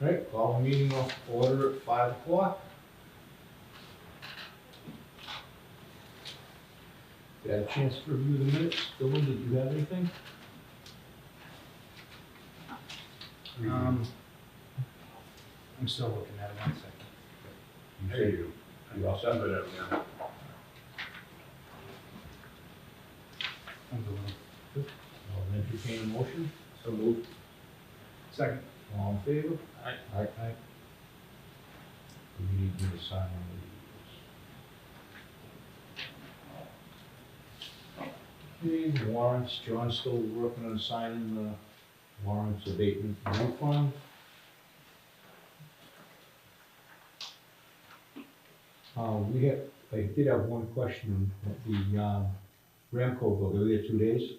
Right, call the meeting of order at 5 o'clock. Did I have a chance to review the minutes? Dylan, did you have anything? I'm still looking at it, 1 second. You say you all set? I'm doing it. I'll entertain a motion. So moved. Second. All in favor? Aye. Aye. We need you to sign on these. Okay, warrants, John's still working on signing the warrants abatement refund. I did have one question, the Ramco bill, they were there 2 days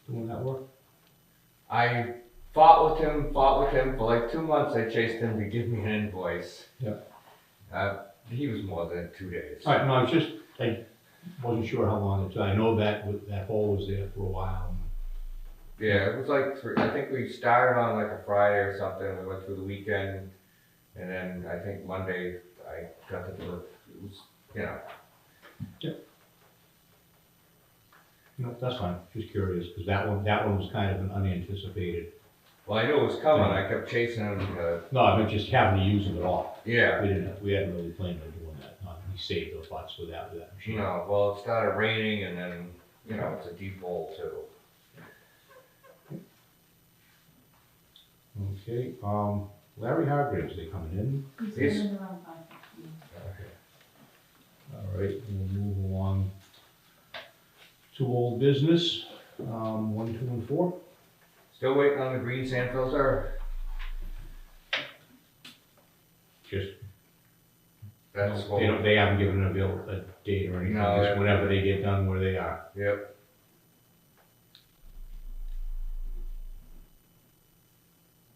doing that work? I fought with him for like 2 months. I chased him to give me an invoice. Yeah. He was more than 2 days. All right, no, it's just, I wasn't sure how long it took. I know that hole was there for a while. Yeah, it was like I think we started on like a Friday or something. We went through the weekend, and then I think Monday I got to do it. It was, you know. No, that's fine, just curious, because that one was kind of an unanticipated. Well, I knew it was coming. I kept chasing him. No, I meant just having to use them at all. Yeah. We hadn't really planned on doing that. We saved those lots with that machine. No, well, it started raining, and then it's a deep hole too. Okay, Larry Hargraves, they coming in? Yes. Okay. All right, we'll move along to old business, 1, 2, and 4. Still waiting on the green sand filter. Just, That's what. they haven't given a date or anything, No, just whenever they get done where they are. Yep.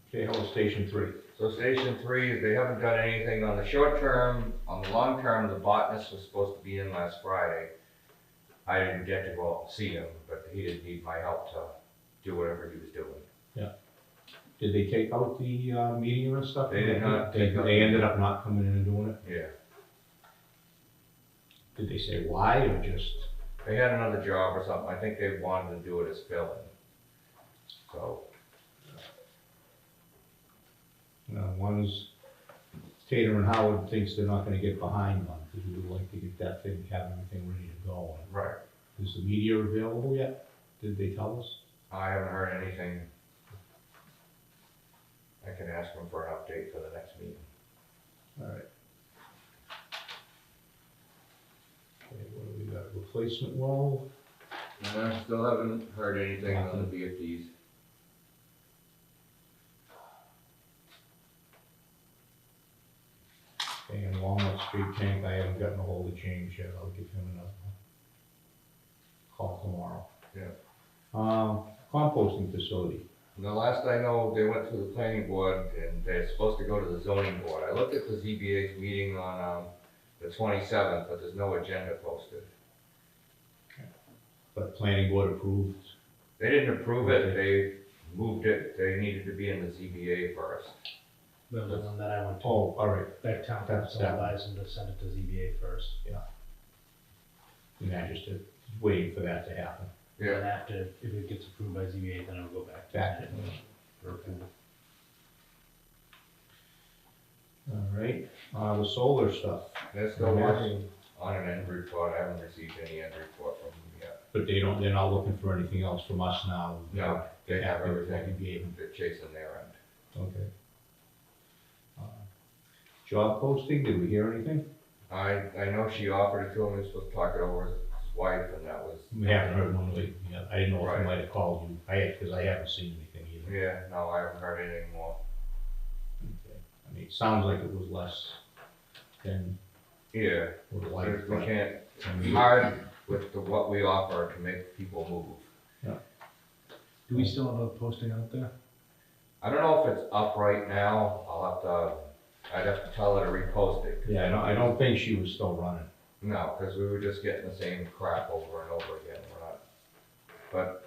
Okay, how about Station 3? So Station 3, they haven't done anything on the short term. On the long term, the botanist was supposed to be in last Friday. I didn't get to go out and see him, but he didn't need my help to do whatever he was doing. Did they take out the median and stuff? They did not take out- They ended up not coming in and doing it? Yeah. Did they say why, or just? They had another job or something. I think they wanted to do it as fill-in. So, One's Tater and Howard thinks they're not gonna get behind on, because we would like to get that thing, have everything ready to go. right. Is the media available yet? Did they tell us? I haven't heard anything. I can ask them for an update for the next meeting. All right. Okay, what do we got? Replacement well? I still haven't heard anything on the BFDs. Okay, and Walnut Street tank, I haven't gotten a hold of James yet. I'll give him another call tomorrow. Yeah. Composting facility. And the last I know, they went to the planning board and they're supposed to go to the zoning board. I looked at the ZBA's meeting on the 27th, but there's no agenda posted. But planning board approved. They didn't approve it, they moved it, they needed to be in the ZBA first. The one that I went to, Oh, all right. that town That's council that. advised them to send it to ZBA first. And I just waiting for that to happen. And after, if it gets approved by ZBA, then it'll go back to Back. planning for approval. All right, the solar stuff, They're still working on an end report. I haven't received any end report from them yet. but they're not looking for anything else from us now. No, they have Happy with what everything. we gave them. They're chasing their end. Okay. Job posting, did we hear anything? I know she offered it to him, he was supposed to talk it over with his wife, and that was. We haven't heard one lately, yeah, I didn't know if Right. he might have called you, because I haven't seen anything either. Yeah, no, I haven't heard anything more. Okay. I mean, it sounds like it was less than Yeah, would like, we but, can't, I it's mean, hard with what we offer to make people move. Do we still have a posting out there? I don't know if it's up right now, I'd have to tell her to repost it. yeah, I don't think she was still running. No, because we were just getting the same crap over and over again, we're not. But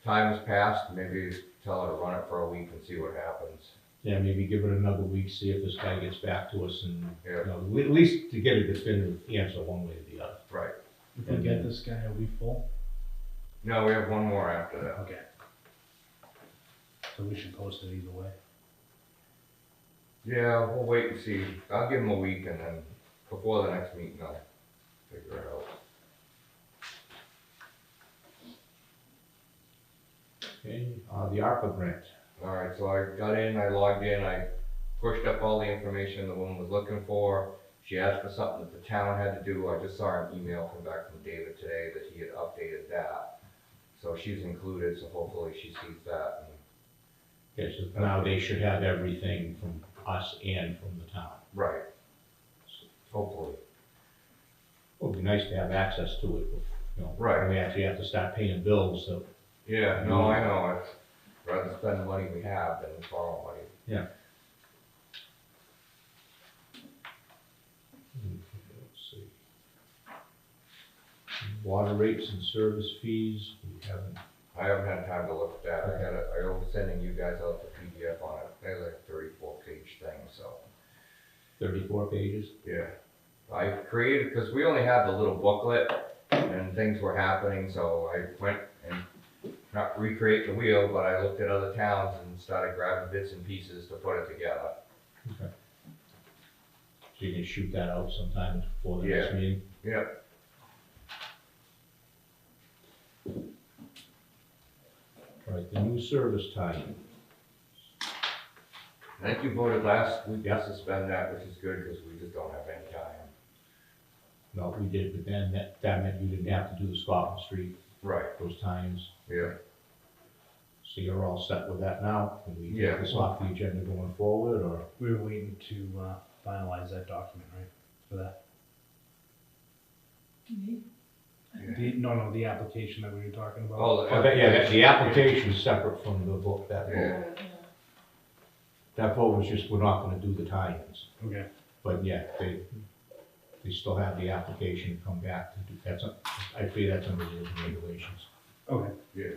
time has passed, maybe tell her to run it for a week and see what happens. Yeah, maybe give it another week, see if this guy gets back to us and, Yeah. you know, at least to get a definitive answer one way or the other. Right. If we get this guy, are we full? No, we have one more after that. Okay. So we should post it either way. Yeah, we'll wait and see. I'll give him a week and then before the next meeting, I'll figure it out. Okay, the ARPA grant. Alright, so I got in, I logged in, I pushed up all the information the woman was looking for. She asked for something that the town had to do. I just saw an email come back from David today that he had updated that. So she's included, so hopefully she sees that. Okay, so now they should have everything from us and from the town. Right. Hopefully. It would be nice to have access to it, you know. Right. We actually have to start paying bills, so. Yeah, no, I know. I'd rather spend the money we have than borrow money. Yeah. Okay, let's see. Water rates and service fees, we haven't, I haven't had time to look at that. I was sending you guys out the PDF on it. They're like 34-page thing, so. 34 pages? Yeah. I created, because we only had the little booklet and things were happening, so I went and not recreate the wheel, but I looked at other towns and started grabbing bits and pieces to put it together. Okay. So you can shoot that out sometime before the next Yeah. meeting? Yep. All right, the new service tie-in. I think you voted last week Yeah. to suspend that, which is good, because we just don't have any time. No, we did, but then that meant you didn't have to do the Scotland Street, Right. those times. Yeah. So you're all set with that now? Can we Yeah. take this off the agenda going forward, or? We were waiting to finalize that document, right, for that? The application that we were talking about. Oh, The application's separate from the vote, that vote. Yeah. That vote was just, we're not gonna do the tie-ins. Okay. But yeah, they still have the application to come back to do, I feel that's under the rules and regulations. Okay. Yeah.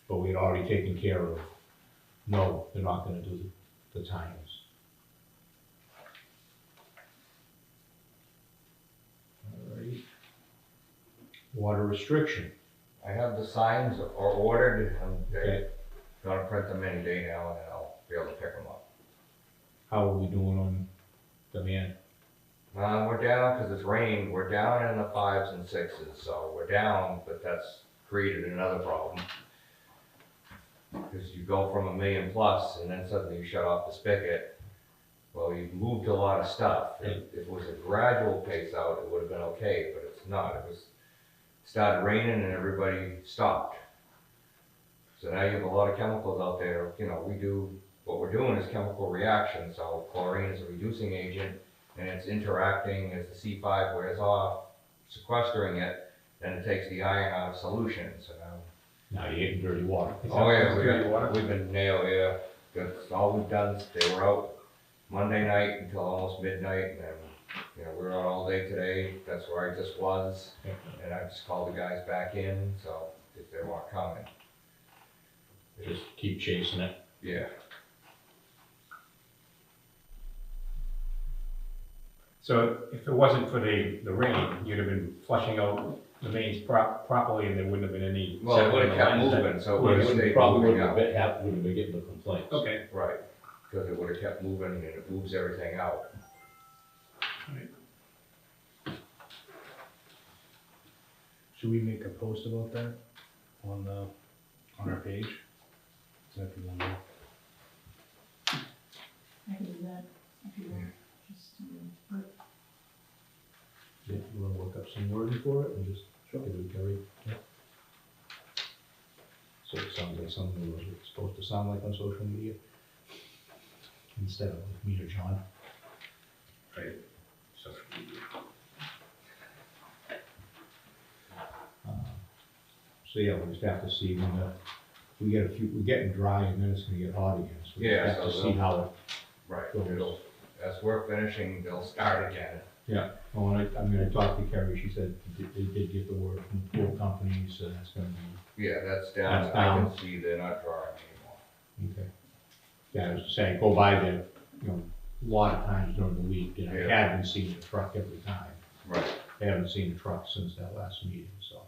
But we had already taken care of, no, they're not gonna do the tie-ins. All right. Water restriction. I have the signs are ordered, and Okay. they're gonna print them any day now, and then I'll be able to pick them up. How are we doing on demand? We're down, because it's rained, we're down in the 5s and 6s, so we're down, but that's created another problem. Because you go from 1,000,000 plus, and then suddenly you shut off the spigot. Well, you've moved a lot of stuff. If it was a gradual pace out, it would have been okay, but it's not. It started raining and everybody stopped. So now you have a lot of chemicals out there. You know, what we're doing is chemical reaction, so chlorine is a reducing agent, and it's interacting as the C5 wears off, sequestering it, then it takes the iron out of solution, so Now you're getting dirty water. oh yeah, we've been yeah, that's all we've done. They were out Monday night until almost midnight, and then, you know, we were out all day today. That's where I just was, and I just called the guys back in, so if they weren't coming. Just keep chasing it. Yeah. So if it wasn't for the rain, you'd have been flushing out the mains properly and there wouldn't have been any. Well, it would have kept sediment on the lines moving, so it Well, would have we stayed probably moving wouldn't out. have been getting the complaints. that. Okay. Right, because it would have kept moving and it moves everything out. Should we make a post about that on our page? Is that the one? I can do that if you want, just to, but Yeah, you wanna look up some wording for it and just give it a Gary? Yeah. So it sounds like something that was supposed to sound like on social media, instead of like me or John. Right. Social media. So yeah, we'll just have to see when we're getting dry and then it's gonna get hot again, so we Yeah, just have to so see how Right, Goes. as we're finishing, they'll start again. Oh, and I talked to Carrie, she said they did get the word from the pool companies, so that's gonna be, Yeah, that's down, That's I down. can see they're not drawing anymore. okay. Yeah, I was saying, go by there, you know, a lot of times during the week, and I Yeah. haven't seen the truck every time. Right. I haven't seen the truck since that last meeting, so.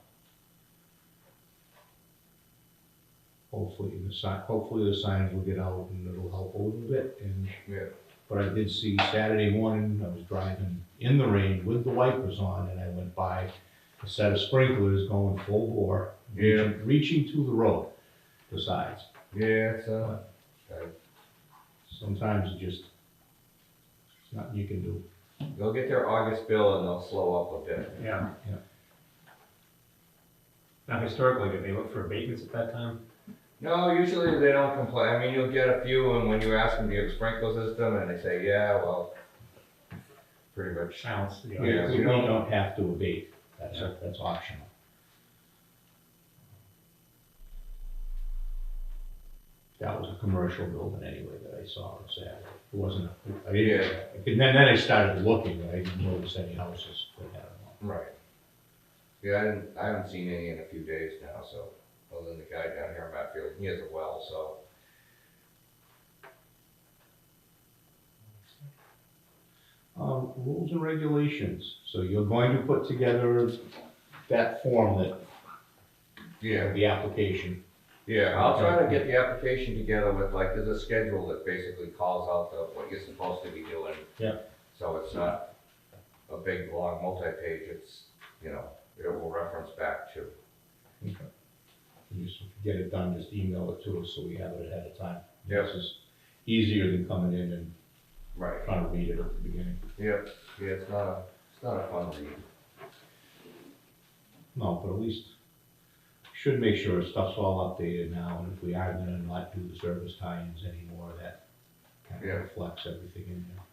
Hopefully the signs will get out and it'll help a little bit, and, Yeah. but I did see Saturday morning, I was driving in the rain with the wipers on, and I went by a set of sprinklers going full bore, Yeah. reaching to the road, the sides. Yeah, so, Sometimes it just, it's nothing you can do. they'll get their August bill and they'll slow up a bit. Yeah. Yeah. Now historically, did they look for abatements at that time? No, usually they don't complain. I mean, you'll get a few, and when you ask them, do you have a sprinkler system, and they say, yeah, well, pretty much. Sounds, you know, Yeah. We don't have to abate, that's optional. That was a commercial building anyway that I saw on Saturday. It wasn't, I didn't, and then I started looking, and I didn't notice any houses that had them on. Right. Yeah, I haven't seen any in a few days now, so, other than the guy down here in Matfield, he has a well, so. Rules and regulations, so you're going to put together that form that, the application. Yeah, I'll try to get the application together with, like, there's a schedule that basically calls out what you're supposed to be doing. Yeah. So it's not a big, long, multi-page, it's, you know, it will reference back to. Okay. You just get it done, just email it to us so we have it ahead of time. Yep. This is easier than coming in and Right. trying to read it at the beginning. Yep, yeah, it's not a fun read. No, but at least should make sure stuff's all updated now, and if we are gonna not do the service tie-ins anymore, that kind Yeah. of reflects everything in there.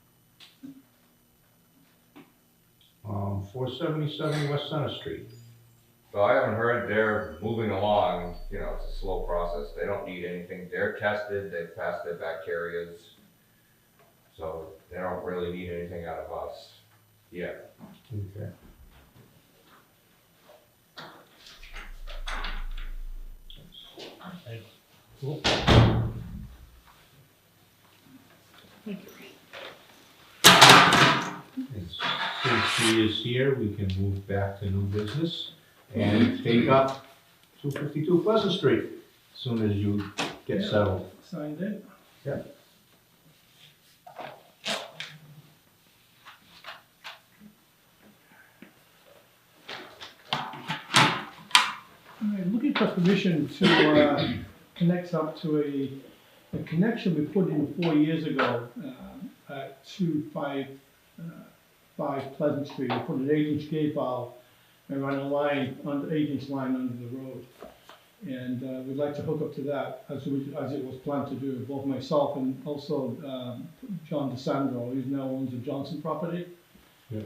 477 West Center Street. So I haven't heard they're moving along, you know, it's a slow process, they don't need anything, they're tested, they've passed their bacterias. So they don't really need anything out of us yet. Okay. Cool. And since she is here, we can move back to new business and take up 252 Pleasant Street, as soon as you get Yeah. settled. Signed it. Yeah. I'm looking for permission to connect up to a connection we put in 4 years ago at 255 Pleasant Street. We put an 8-inch gate valve and run a line, 8-inch line under the road. And we'd like to hook up to that as it was planned to do, both myself and also John DeSandro, who now owns the Johnson property. Yeah.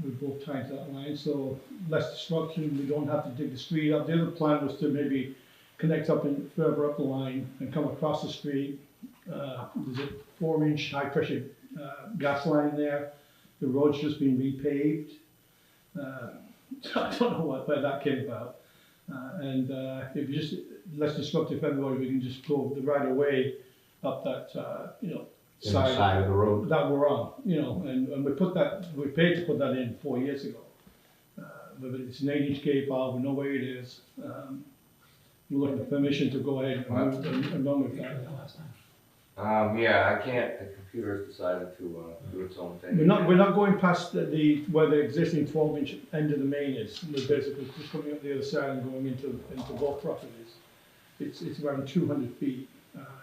We both tied to that line, so less disruption, we don't have to dig the street up. The other plan was to maybe connect up and further up the line and come across the street. There's a 4-inch high pressure gas line there. The road's just been repaved. I don't know where that came about. And if you just less disruptive for everybody, we can just go the right of way up that, In the side of the road. that we're on, and we paid to put that in 4 years ago. But it's an 8-inch gate valve, we know where it is. We're looking for permission to go ahead and run with that. Yeah, I can't, the computer's decided to do its own thing. We're not going past where the existing 12-inch end of the main is. We're basically just coming up the other side and going into both properties. It's around 200 feet.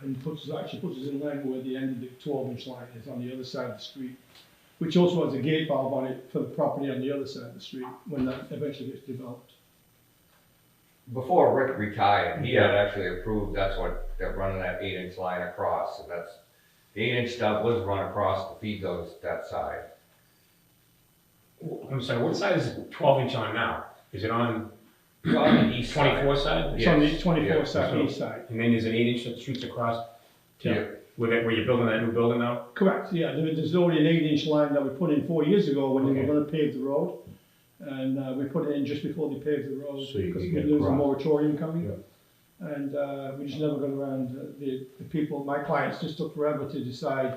And actually puts us in line where the end of the 12-inch line is on the other side of the street, which also has a gate valve on it for the property on the other side of the street when that eventually gets developed. Before Rick retired, he had actually approved, they're running that 8-inch line across, and that's, the 8-inch stub was run across to feed that side. I'm sorry, what side is the 12-inch on now? Is it on It's on the east side. 24 side? It's on the Yes, 24 yeah. side, east side. And then there's an 8-inch that shoots across Yeah. where you're building that new building now? Correct, yeah, there's already an 8-inch line that we put in 4 years ago when they Okay. were gonna pave the road. And we put it in just before they paved the road, So you because can get there was a across. moratorium coming. Yeah. And we just never got around, the people, my clients just took forever to decide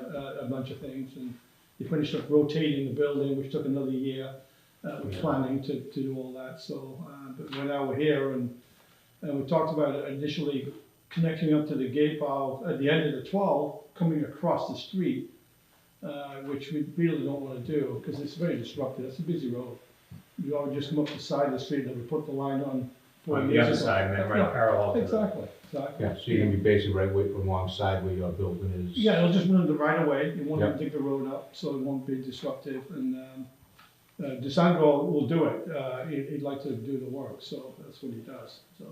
a bunch of things, and they finished up rotating the building, which took another year, with planning to do all that, so, but now we're here, and we talked about initially connecting up to the gate valve at the end of the 12, coming across the street, which we really don't wanna do, because it's very disruptive, it's a busy road. You ought to just come up the side of the street that we put the line on. On the other side, and then right Yeah, parallel to the. Exactly. Yeah, so you're gonna be basically right way alongside where your building is. Yeah, it'll just run the right of way, it won't Yep. dig the road up, so it won't be disruptive, and, DeSandro will do it, he'd like to do the work, so that's what he does, so.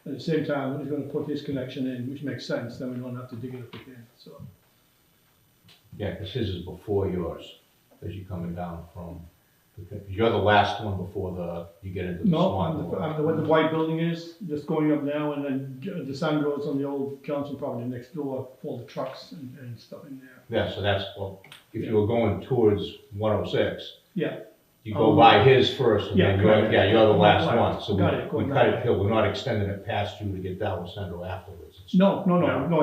At the same time, he's gonna put his connection in, which makes sense, then we don't have to dig it up again, so. Yeah, 'cause his is before yours, as you're coming down from, you're the last one before you get into the No, swamp. I'm the, where the white building is, just going up now, and then DeSandro's on the old Johnson property next door, for the trucks and stuff in there. Yeah, so that's, well, if you were going towards 106, Yeah, you go by his first, and then correct. you're the last Right. one, so Got it, we going cut that it, we're not extending it past you to get down Sandro afterwards. It's- no,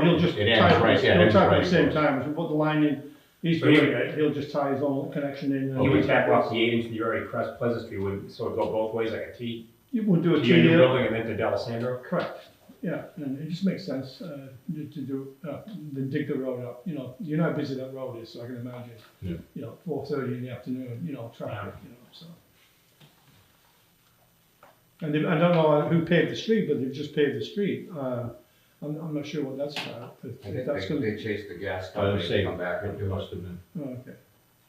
he'll just It ends tie right- it, yeah, it he'll ends tie it at right the same there. time, as we put the line in, he's So doing you- it, he'll just tie his own connection in. You would tap off the 8-inch that you already crossed Pleasant Street, would sort of go both ways, like a T, You would do a to your new T, building and then to D'Alessandro? correct, yeah, and it just makes sense, to do, to dig the road up, you know how busy that road is, so I can imagine. Yeah. 4:30 in the afternoon, traffic, so. And I don't know who paved the street, but they've just paved the street, I'm not sure what that's about, I if think that's gonna they be, chased the gas I company would say, to come back and it do it. must have been, oh, okay.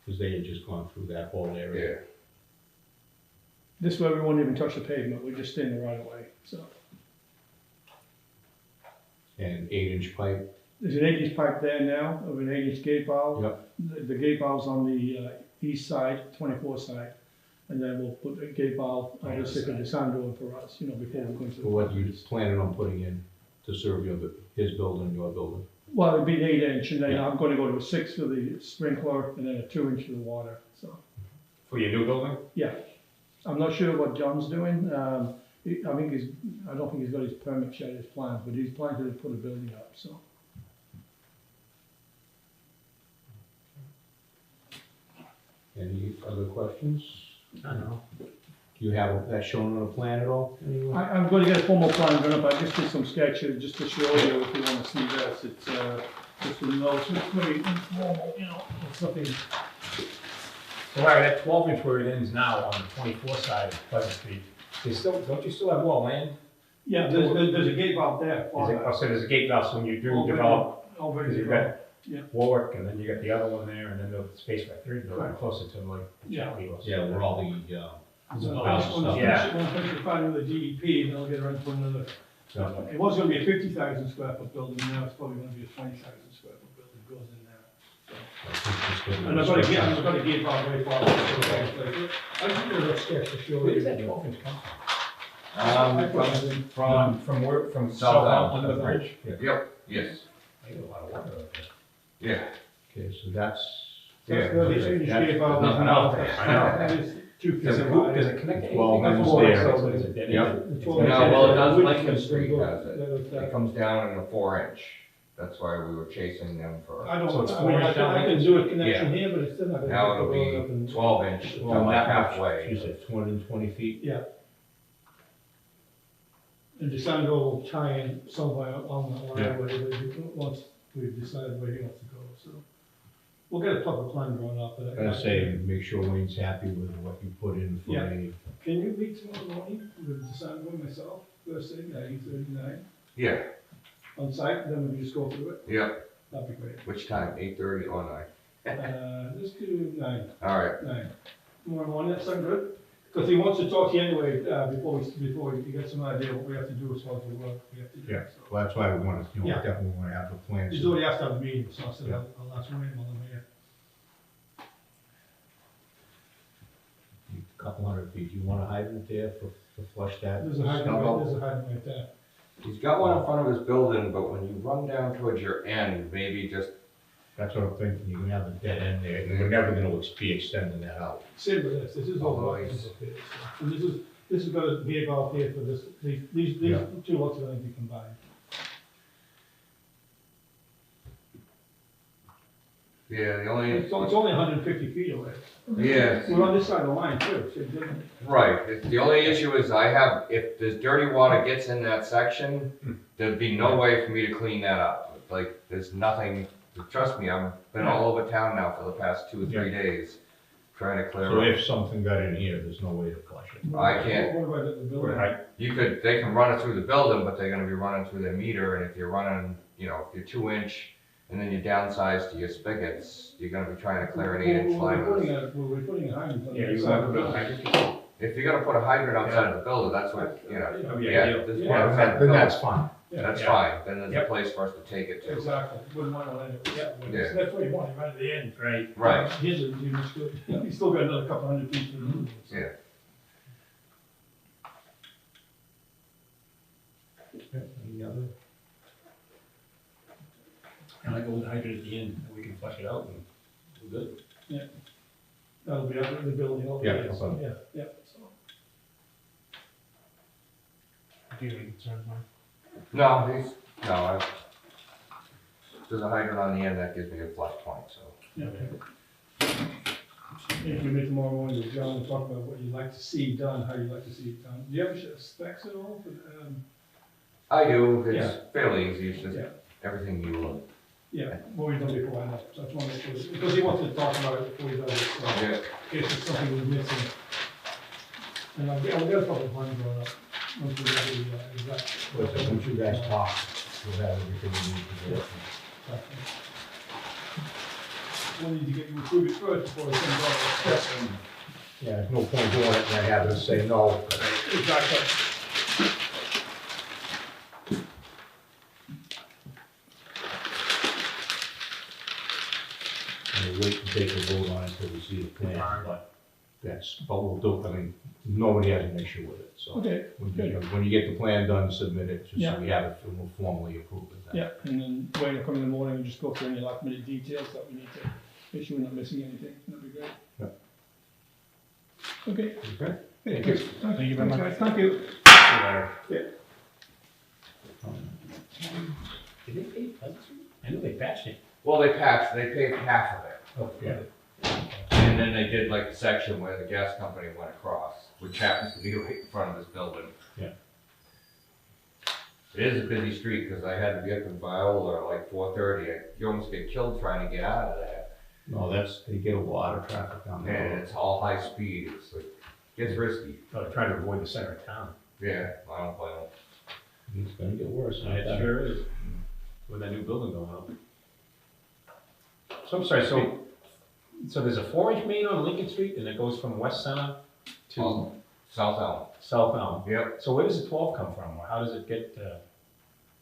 because they had just gone through that whole area. This way we won't even touch the pavement, we're just staying the right of way, so. And 8-inch pipe, There's an 8-inch pipe there now, of an 8-inch gate valve. Yep. The gate valve's on the east side, 24 side, and then we'll put a gate valve, obviously for DeSandro and for us, before we go into the. for what you're planning on putting in to serve his building, your building. Well, it'd be an 8-inch, and then Yeah. I'm gonna go to a 6 for the sprinkler, and then a 2-inch for the water, so. For your new building? Yeah, I'm not sure what John's doing, I don't think he's got his permit yet, his plans, but he's planning to put a building up, so. Any other questions? I don't know. Do you have that shown on a plan at all? Anyone? I'm going to get a formal plan done up, I just did some sketches just to show you if you want to see this, it's, just for the notes, it's very informal, it's nothing. So Larry, that 12-inch where it ends now on the 24 side of Pleasant Street, don't you still have more land? Yeah, there's a gate valve there. Is it, so there's a gate valve, so when you do develop, Over because you've the, got Warwick, and then you got the other one there, and then the space for a third building closer to like Yeah. Charlie or Yeah, where all the, Yeah. One place to find with the DEP, and they'll get around to another. It was gonna be a 50,000 square foot building, now it's probably gonna be a 20,000 square foot building, goes in there. And I've got a gate valve very far away. I just did a sketch to show Where you. does that 12-inch come From, from South south Down. under the bridge? yep, yes, I get a lot of water out there. yeah. okay, so that's, That's good, it's okay, finished that's- gate valve. nothing out there. I know. That is 2 feet Does it, wide. does it connect to anything? 12 inches Before, there. so is it dead Yep. end? The No, 12 well, it does, inches. Lincoln Street has it. That It comes down in a 4-inch. That's why we were chasing them for, I don't, So it's I mean, 4 inch down I can do a connection here, but it's still not gonna. now get the it'll road up be and- 12-inch, well, that much, halfway. you said 220 feet? Yeah. And DeSandro will tie in somewhere on the Yeah. line, whatever, once we've decided where he wants to go, so. We'll get a public plan drawn up, but. I'm gonna say, make sure Wayne's happy with what you put in for Yeah. a, Can you meet tomorrow morning with DeSandro and myself, first thing, at 8:39, Yeah, on site, then we can just go through it, yeah. that'd be great. Which time? 8:30 or 9? Let's do 9. All right. 9. Tomorrow morning, that sound good? Because he wants to talk to you anyway, before you get some idea what we have to do as far as the work we have to do. yeah, so. well, that's why we want to, Yeah. definitely want to have the plans. He's already asked to have a meeting, so I said, Yeah. I'll ask Wayne while I'm here. A couple hundred feet, you want a hydrant there to flush that? There's a hydrant stuff right, out? there's a hydrant right there. He's got one in front of his building, but when you run down towards your end, maybe just, That's what I'm thinking, you can have a dead end there, and we're never gonna be extending that out. Same with this is all Oh, right, nice. okay, so this is, this is gonna be about here for this, these Yeah. two lots are gonna be combined. Yeah, the only, It's only 150 feet away. yeah, We're on this side of the line too, so it didn't- right, the only issue is if this dirty water gets in that section, there'd be no way for me to clean that up. Like, there's nothing, trust me, I've been all over town now for the past 2 or 3 days, trying to clear So up. if something got in here, there's no way to flush it. I can't. What about the building? Right. They can run it through the building, but they're gonna be running through their meter, and if you're running, if you're 2-inch, and then you downsize to your spigots, you're gonna be trying to clear an 8-inch line. We're putting a hydrant on Yeah, the you side want of to the put a building. hydrant? If you're gonna put a hydrant outside of the building, that's what, Oh, yeah, yeah, ideal. this Yeah. part of Then that's fine. that's Yeah. fine, then there's a Yep. place for us to take it to. Exactly, wouldn't want to let it, yeah, Yeah. that's what you want, right at the end. Right. Right, His is, he's still got another couple hundred feet to move. yeah. Any other? And I go with the hydrant at the end, and we can flush it out and we're good. That'll be up in the building over Yeah, there, so, okay. yeah, so. Do you have any concerns, Mike? No, there's a hydrant on the end that gives me a flush point, so. Yeah. If we meet tomorrow morning with John and talk about what you'd like to see done, how you'd like to see it done. Do you have specs at all? I do, Yeah. it's fairly easy, it's just Yeah. everything you, Yeah, what we've done before, I know, so I just want to make sure, because he wants to talk about it before he does it, so yeah, if it's something we're missing. And I'll get a couple of lines drawn up, once we get the exact. Once you guys talk, we'll have everything we need to do. We need to get you approved first before we can go. Yeah, there's no point doing it and I have to say no. Exactly. And we'll wait to take a vote on it until we see the plan, but we'll do, I mean, nobody has an issue with it, so. Okay, When you get the plan done, submit it, just Yeah. so we have it, and we'll formally approve it then. yeah, and then Wayne will come in the morning and just go through any last minute details that we need to, make sure we're not missing anything, that'd be great. Yeah. Okay. Okay. Thank you. Thank you very much. Guys, thank you. Did they pay Pleasant Street? I know they patched it. well, they paid half of it. Oh, Yeah. And then they did like the section where the gas company went across, which happens to be right in front of this building. Yeah. It is a busy street, cause I had to be up in Viola at like 4:30, you almost get killed trying to get out of there. No, they get a lot of traffic down And there. it's all high speed, it's like, gets risky. Oh, they're trying to avoid the center of town. Yeah, I don't blame them. It's gonna get worse. It sure is. With that new building going up. So I'm sorry, so there's a 4-inch main on Lincoln Street and it goes from West Center to South Elm. South Elm. Yep, So where does the 12 come from? Or how does it get,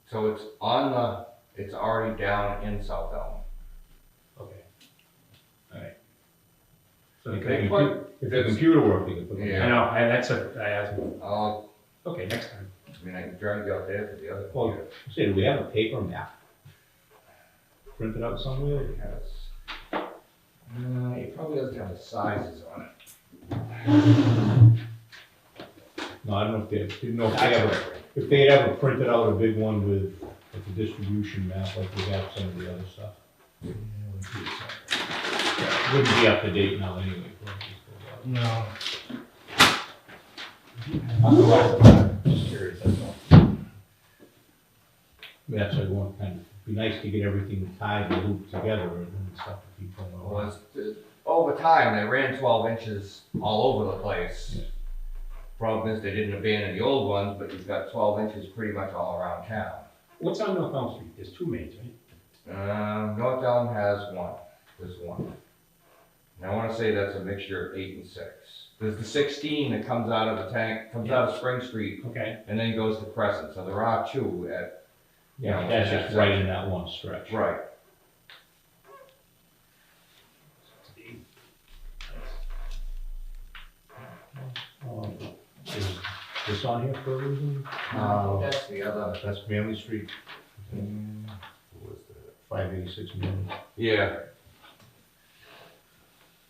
so it's already down in South Elm. okay. Alright. So They they put- If the computer worked, they could put it. Yeah. I know, I asked them. I Okay, next time. mean, I can drive you out there to the other Well, computer. say, do we have a paper map? Printed out somewhere? It has, it probably doesn't have the sizes on it. No, I don't know if if they had ever printed out a big one with, like a distribution map, like we have some of the other stuff. Wouldn't be up to date now anyway. No. Just curious, that's all. That's why we want kind of, be nice to get everything tied and looped together and stuff to keep going Well, on. over time, they ran 12 inches all over the place. Yeah. Problem is, they didn't abandon the old ones, but you've got 12 inches pretty much all around town. What's on North Elm Street? There's 2 mains, right? North Elm has one, there's one. And I wanna say that's a mixture of 8 and 6. There's the 16 that comes out of the tank, comes out of Spring Street, Okay. and then goes to Crescent, so there are 2 at, Yeah, that's just right in that one stretch. right. Is this on here for a reason? That's the other, That's Manley Street, what was that? 586 Manley. Yeah.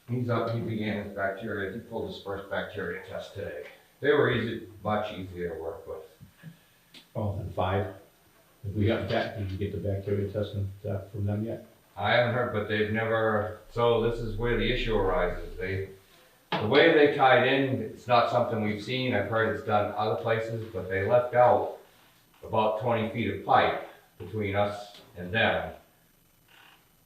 He began his bacteria, he pulled his first bacteria test today. They were easy, much easier to work with. Oh, then 5. Have we got back, did you get the bacteria testing from them yet? I haven't heard, but they've never, so this is where the issue arises. The way they tied in, it's not something we've seen. I've heard it's done other places, but they left out about 20 feet of pipe between us and them.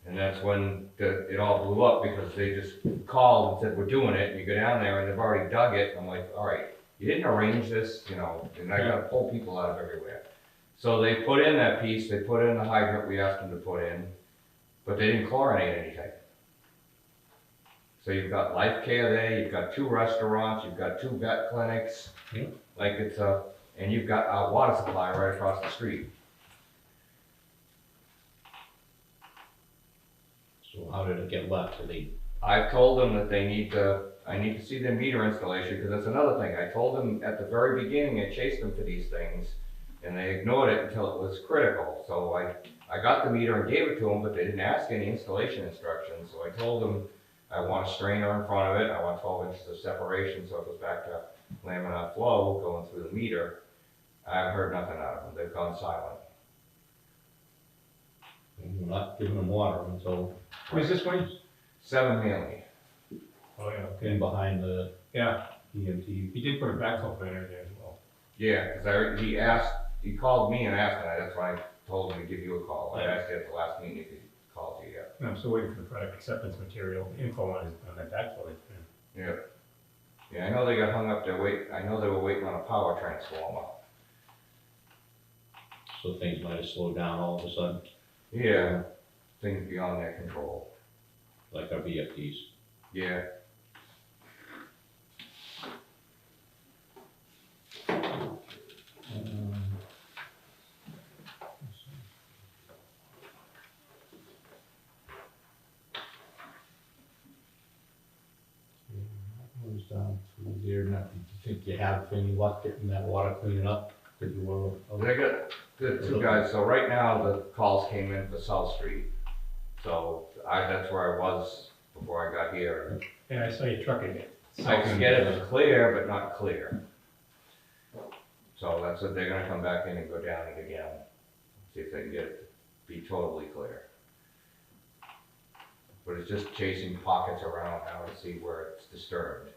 And that's when it all blew up, because they just called and said, we're doing it, and you go down there and they've already dug it, and I'm like, all right, you didn't arrange this, you know, and I gotta pull people out of everywhere. So they put in that piece, they put in the hydrant we asked them to put in, but they didn't chlorinate anything. So you've got Life Care there, you've got 2 restaurants, you've got 2 vet clinics, like it's and you've got a water supply right across the street. So how did it get left? Did they? I've told them that I need to see their meter installation, because that's another thing. I told them at the very beginning, I chased them for these things, and they ignored it until it was critical. So I got the meter and gave it to them, but they didn't ask any installation instructions. So I told them I want a strainer in front of it, I want 12 inches of separation, so it goes back to laminar flow going through the meter. I've heard nothing out of them. They've gone silent. We're not giving them water until Where's this one? 7 Manley. Oh, yeah, getting behind the yeah, EMT. he did put a backhoe in there as well. Yeah, because he called me and asked me, that's why I told him to give you a call. I asked you at the last meeting if he called you yet. And I'm still waiting for the product acceptance material info on that backhoe. Yeah. Yeah, I know they got hung up there I know they were waiting on a power transformer. So things might have slowed down all of a sudden, Yeah, things beyond their control. like our VFDs. Yeah. Goes down through there. Now, do you think you have any luck getting that water cleaned up? Did you were? They got the 2 guys, so right now the calls came in for South Street. So that's where I was before I got here. And I saw you trucking it. I can get it to clear, but not clear. So that's what they're gonna come back in and go down it again. See if they can get it to be totally clear. But it's just chasing pockets around now to see where it's disturbed.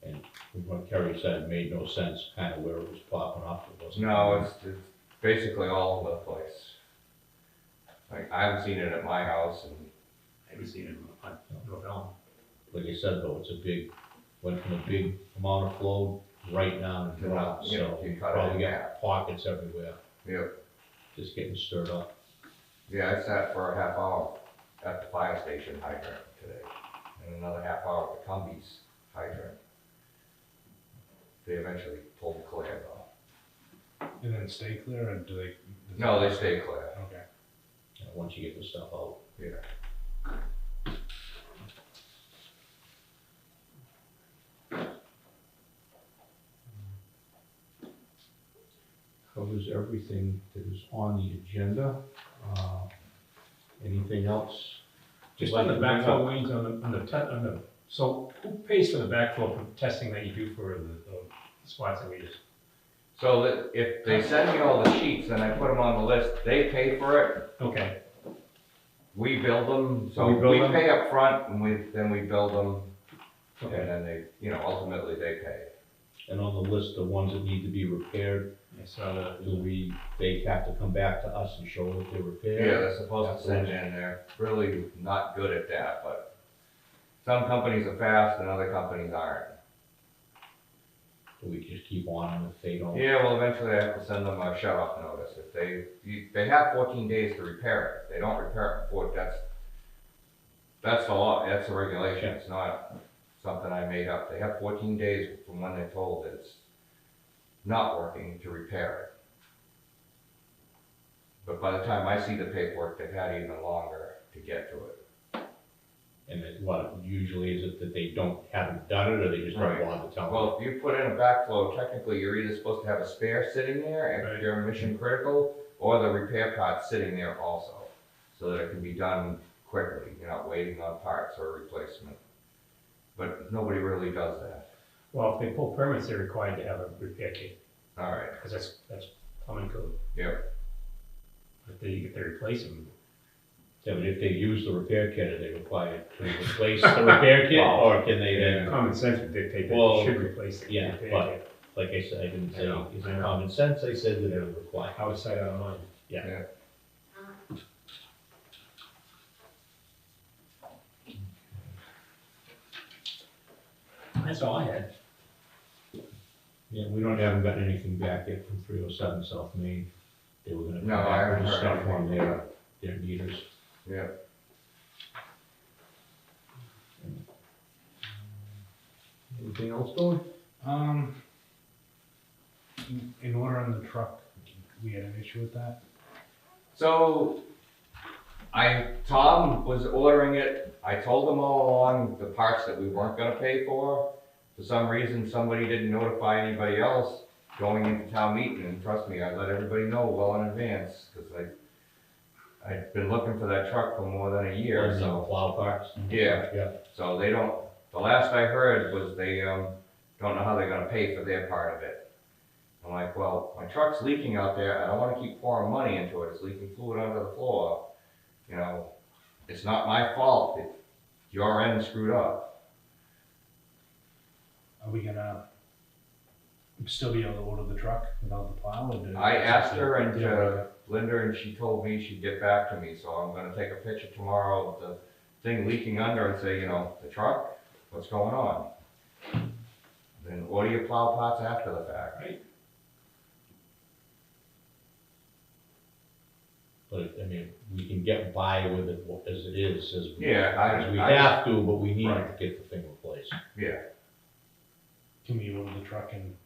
And from what Kerry said, it made no sense, kind of where it was popping up. It wasn't. No, it's basically all over the place. Like, I haven't seen it at my house, and I haven't seen it on North Elm. Like I said though, went from a big amount of flow right down and dropped, Yeah, so you you cut it probably in got pockets everywhere, yep. just getting stirred up. Yeah, I sat for a half hour at the fire station hydrant today, and another half hour at the Cumbies hydrant. They eventually pulled clear though. And then stay clear, or do they? No, they stay clear, Okay. Once you get the stuff out. yeah. Covers everything that is on the agenda. Anything else? Just on the backflow lanes, on the, so who pays for the backflow testing that you do for the spots that we just? So that if they send me all the sheets and I put them on the list, they pay for it, Okay, we build them, so We build we them? pay up front and then we build them, and okay. then they, ultimately they pay. And on the list, the ones that need to be repaired, I saw that. they have to come back to us and show that they're repaired? Yeah, they're supposed to send in, they're really not good at that, but some companies are fast and other companies aren't. Do we just keep on them if they don't? Yeah, well, eventually I have to send them a shut-off notice. If they have 14 days to repair it. If they don't repair it before, that's the law, that's the regulation. It's not something I made up. They have 14 days from when they're told that it's not working to repair it. But by the time I see the paperwork, they've had even longer to get to it. And then what, usually is it that they haven't done it, or they just don't Right. bother telling? Well, if you put in a backflow, technically you're either supposed to have a spare sitting there if Right. you're mission critical, or the repair part sitting there also, so that it can be done quickly. You're not waiting on parts or replacement. But nobody really does that. Well, if they pull permits, they're required to have a repair kit, Alright, because that's common code. yep. If they replace them, Yeah, but if they use the repair kit, are they required to replace the repair kit, or can they then, common sense would dictate that Well, they should replace the yeah, repair but- kit. like I said, I didn't I say, know, is I it know. common sense, I said that they're required. Out of sight, out of mind. Yeah. That's all I had. Yeah, we haven't gotten anything back yet from 307 South Main. They were gonna come No, I back haven't with heard stuff on anything. their meters. Yep. Anything else going? In order on the truck, we had an issue with that. So, Tom was ordering it, I told him all along the parts that we weren't gonna pay for. For some reason, somebody didn't notify anybody else going into town meeting, and trust me, I let everybody know well in advance, cause I've been looking for that truck for more than a year, Or so. no plow parts? Yeah. Yeah. So they don't, the last I heard was they, don't know how they're gonna pay for their part of it. I'm like, well, my truck's leaking out there, I don't wanna keep pouring money into it, it's leaking fluid onto the floor. You know, it's not my fault if your end screwed up. Are we gonna still be able to order the truck without the plow? Or did- I asked her and, Yeah. Linda, and she told me she'd get back to me, so I'm gonna take a picture tomorrow of the thing leaking under and say, you know, the truck, what's going on? Then order your plow parts after the fact. But, I mean, we can get by with it as it is, as we, Yeah, as we I have to, but we need Right. to get the thing replaced. yeah, Can we order the truck and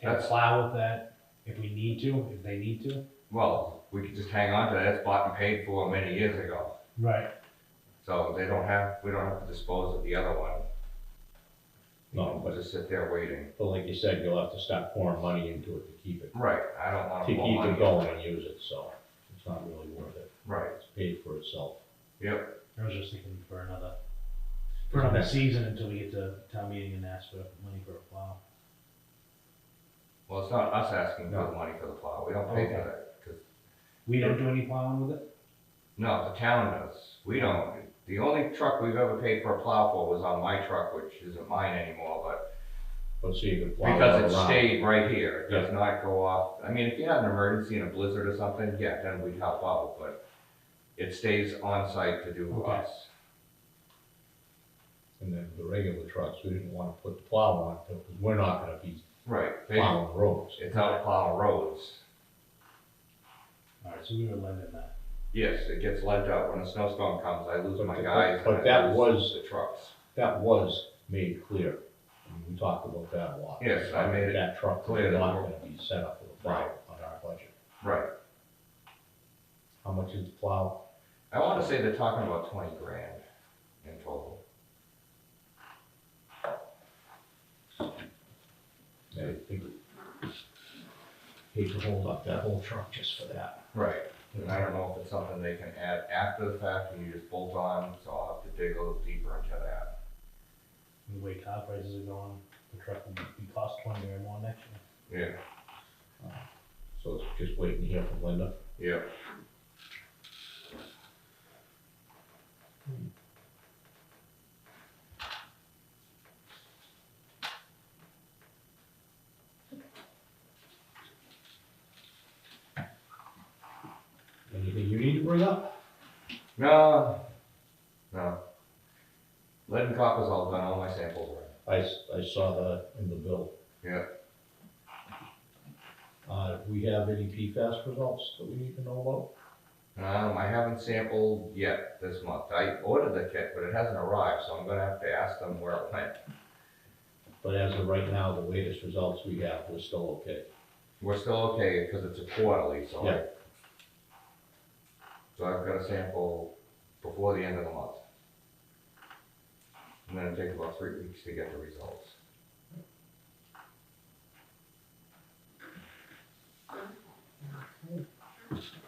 That's- plow with that if we need to, if they need to? well, we could just hang on to that, it's bought and paid for many years ago. Right. So we don't have to dispose of the other one. No, We'll just sit there waiting. But like you said, you'll have to start pouring money into it to keep it, Right, I don't to wanna keep pull money. it going and use it, so it's not really worth it. Right, It's paid for itself. yep, I was just thinking for another season until we get to town meeting and ask for money for a plow. well, it's not us asking for No. the money for the plow, we don't pay for Okay. that, 'cause, We don't do any plowing with it? no, the town does, we don't. The only truck we've ever paid for a plow for was on my truck, which isn't mine anymore, but But so you can plow because it it around. stayed right here, it does Yeah. not go off. I mean, if you had an emergency in a blizzard or something, yeah, then we'd help out, but it stays on site to do Okay. us. And then the regular trucks, we didn't wanna put the plow on, because we're not gonna be Right, plowing roads. it's out plowing roads. Alright, so we were lending that. Yes, it gets lent out. When a snowstorm comes, I lose my guys. But and that I lose was- the trucks. That was made clear. I mean, we talked about that a lot. Yes, I made it That truck clear was that not we're- gonna be set up with a plow on our budget. Right. How much is the plow? I want to say they're talking about 20 grand in total. I think, hate to hold up that whole truck just for that. Right. And I don't know if it's something they can add after the fact and you just bolt on, so I'll have to dig a little deeper into that. The way car prices are going, the truck will be cost 20 or more next year. Yeah. So it's just waiting to hear from Linda. Yeah. Anything you need to bring up? No. No. Lead and copper's all done, all my samples are in. I saw that in the bill. Yeah. Do we have any PFAS results that we need to know I haven't sampled yet this month. I ordered the kit, but it hasn't arrived, so I'm gonna have to ask them where it went. about? But as of right now, the latest results we have, we're still okay. We're still okay, because it's a quarterly, so Yeah. So I've got a sample before the end of the month. And then it'll take about 3 weeks to get the results.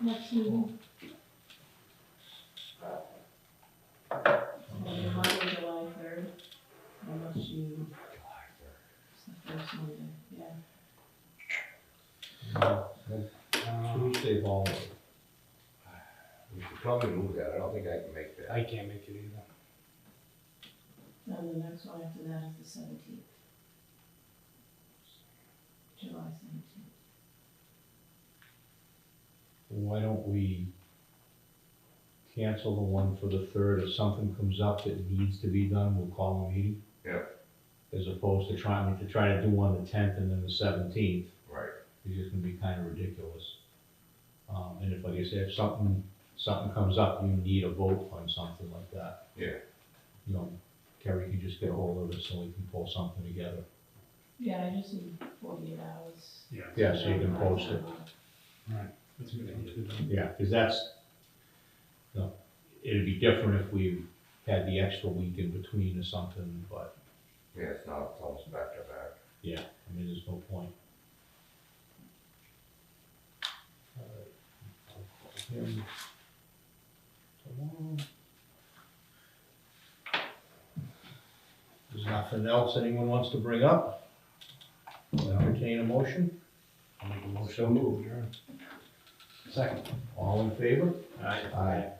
Next meeting. Monday, July 3rd, unless you, probably move that, I don't think I can make that. I can't make it either. And the next one after that is the 17th. July 17th. Why don't we cancel the one for the 3rd? If something comes up that needs to be done, we'll call a meeting. Yeah. As opposed to trying to do one the 10th and then the 17th. Right. It's just gonna be kind of ridiculous. And if, like I said, if something comes up, you need a vote on something like that. Yeah. You know, Kerry can just get a hold of us so we can pull something together. Yeah, I just need 48 hours. Yeah, so you can post it. That's a good idea. Yeah, because that's, you know, it'd be different if we had the extra week in between or something, but, Yeah, it's almost back to back. yeah, I mean, there's no point. All right. I'll call him tomorrow. There's nothing else anyone wants to bring up? Entertain a motion? I'll make a motion to adjourn. Second. All in favor? Aye. Aye.